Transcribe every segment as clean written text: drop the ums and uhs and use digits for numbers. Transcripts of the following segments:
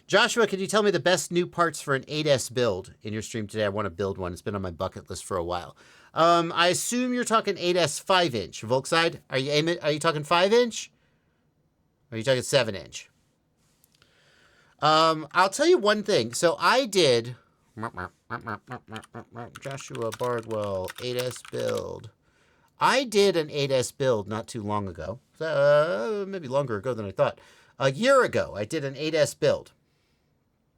Joshua, could you tell me the best new parts for an 8S build in your stream today? I want to build one. It's been on my bucket list for a while. I assume you're talking 8S 5-inch. Volkside, are you talking 5-inch? Or are you talking 7-inch? I'll tell you one thing. So I did Joshua Bardwell 8S build. I did an 8S build not too long ago. Maybe longer ago than I thought. A year ago, I did an 8S build.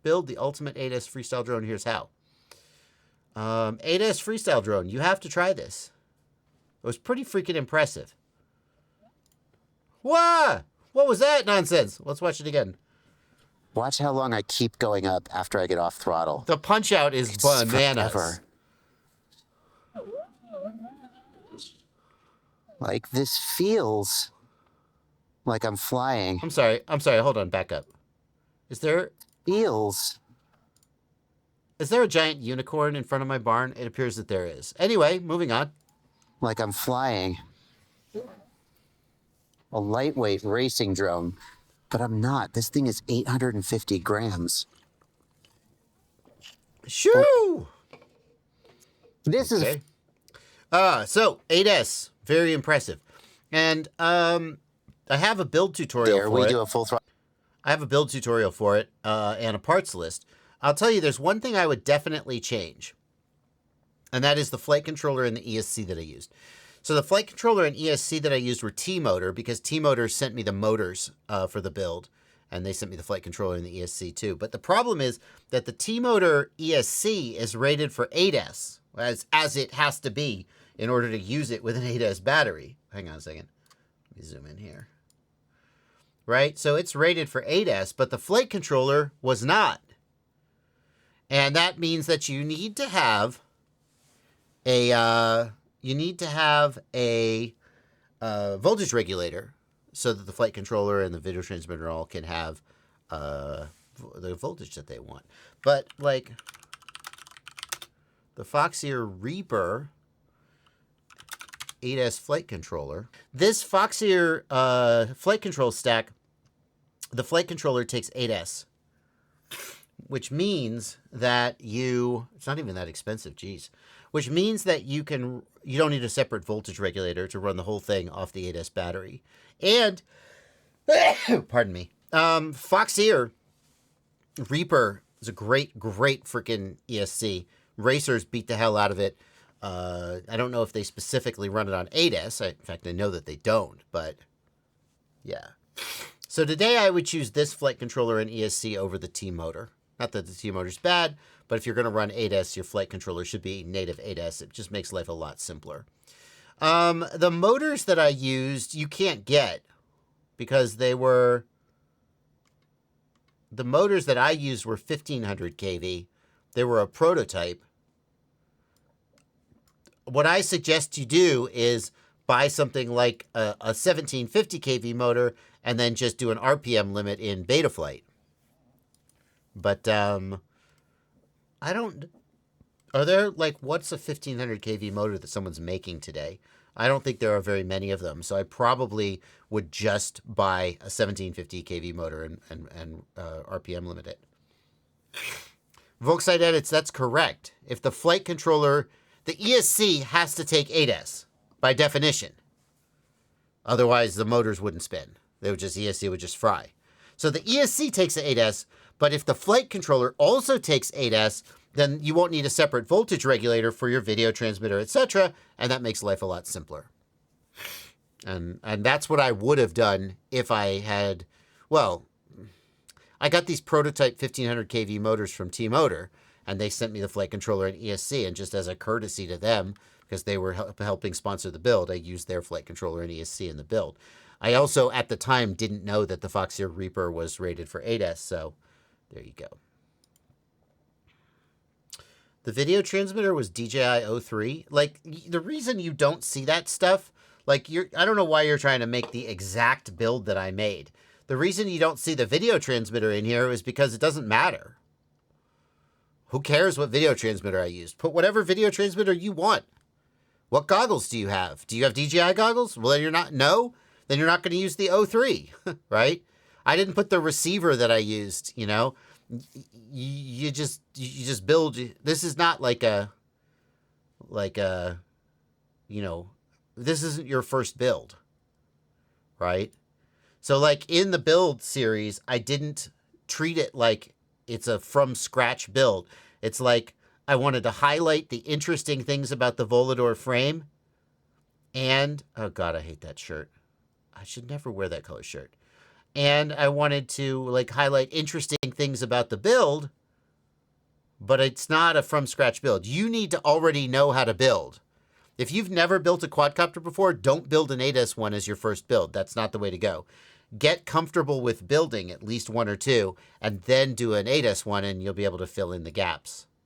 Build the ultimate 8S freestyle drone. Here's how. 8S freestyle drone. You have to try this. It was pretty freaking impressive. What? What was that nonsense? Let's watch it again. Watch how long I keep going up after I get off throttle. The punch out is bananas. Forever. Like, this feels like I'm flying. I'm sorry. Hold on. Back up. Is there a giant unicorn in front of my barn? It appears that there is. Anyway, moving on. Like I'm flying a lightweight racing drone, but I'm not. This thing is 850 grams. Shoo! Oh. This is... So 8S, very impressive. And I have a build tutorial for it. We do a full throttle. I have a build tutorial for it and a parts list. I'll tell you, there's one thing I would definitely change, and that is the flight controller and the ESC that I used. So the flight controller and ESC that I used were T-Motor, because T-Motor sent me the motors for the build, and they sent me the flight controller and the ESC too. But the problem is that the T-Motor ESC is rated for 8S, as it has to be in order to use it with an 8S battery. Hang on a second. Let me zoom in here. Right? So it's rated for 8S, but the flight controller was not. And that means that you need to have a voltage regulator so that the flight controller and the video transmitter all can have the voltage that they want. But like the Foxeer Reaper 8S flight controller, this Foxeer flight control stack, the flight controller takes 8S, which means that it's not even that expensive, geez. Which means that you don't need a separate voltage regulator to run the whole thing off the 8S battery. And, pardon me, Foxeer Reaper is a great freaking ESC. Racers beat the hell out of it. I don't know if they specifically run it on 8S. In fact, I know that they don't, but yeah. So today I would choose this flight controller and ESC over the T-Motor. Not that the T-Motor's bad, but if you're going to run 8S, your flight controller should be native 8S. It just makes life a lot simpler. The motors that I used, you can't get because the motors that I used were 1500 kV. They were a prototype. What I suggest you do is buy something like a 1750 kV motor and then just do an RPM limit in Betaflight. But are there, like, what's a 1500 kV motor that someone's making today? I don't think there are very many of them, so I probably would just buy a 1750 kV motor and RPM limit it. Volkside Edits, that's correct. If the flight controller, the ESC has to take 8S by definition. Otherwise, the motors wouldn't spin. ESC would just fry. So the ESC takes the 8S, but if the flight controller also takes 8S, then you won't need a separate voltage regulator for your video transmitter, etc., and that makes life a lot simpler. And that's what I would have done if I had, well, I got these prototype 1500 kV motors from T-Motor, and they sent me the flight controller and ESC, and just as a courtesy to them, because they were helping sponsor the build, I used their flight controller and ESC in the build. I also, at the time, didn't know that the Foxeer Reaper was rated for 8S, so there you go. The video transmitter was DJI O3. Like, the reason you don't see that stuff, like, I don't know why you're trying to make the exact build that I made. The reason you don't see the video transmitter in here is because it doesn't matter. Who cares what video transmitter I used? Put whatever video transmitter you want. What goggles do you have? Do you have DJI goggles? Well, then you're not, no? Then you're not going to use the O3, right? I didn't put the receiver that I used, you know? You just build. This is not like a you know, this isn't your first build, right? So like in the build series, I didn't treat it like it's a from scratch build. It's like I wanted to highlight the interesting things about the Volador frame, and oh god, I hate that shirt. I should never wear that color shirt. And I wanted to like highlight interesting things about the build, but it's not a from scratch build. You need to already know how to build. If you've never built a quadcopter before, don't build an 8S one as your first build. That's not the way to go. Get comfortable with building at least one or two, and then do an 8S one, and you'll be able to fill in the gaps.